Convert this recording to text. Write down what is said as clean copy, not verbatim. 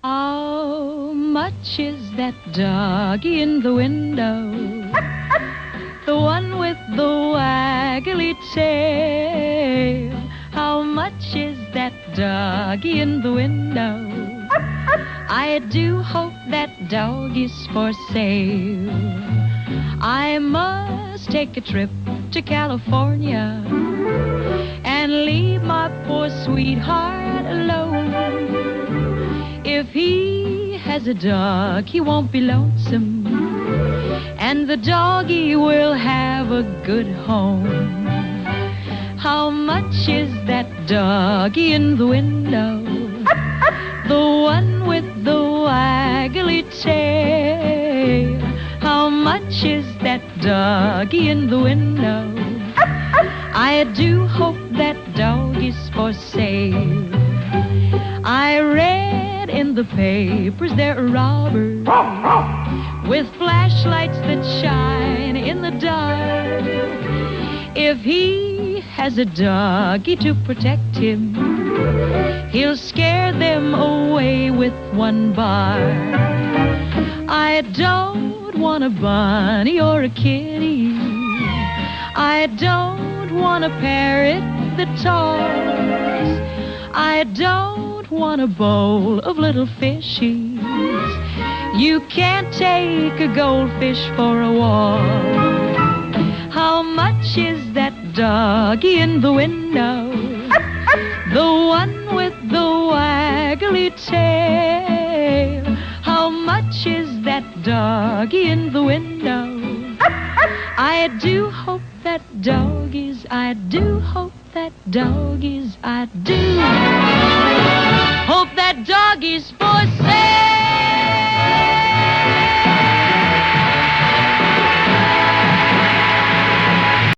How much is that doggy in the window? The one with the waggly tail. How much is that doggy in the window? I do hope that dog is for sale. I must take a trip to California and leave my poor sweetheart alone. If he has a dog, he won't be lonesome, and the doggy will have a good home. How much is that doggy in the window? The one with the waggly tail. How much is that doggy in the window? I do hope that dog is for sale. I read in the papers there are robbers with flashlights that shine in the dark. If he has a doggy to protect him, he'll scare them away with one bark. I don't want a bunny or a kitty. I don't want a parrot that talks. I don't want a bowl of little fishies. You can't take a goldfish for a walk. How much is that doggy in the window? The one with the waggly tail. How much is that doggy in the window? I do hope that doggies, I do hope that doggies, I do hope that doggies for sale.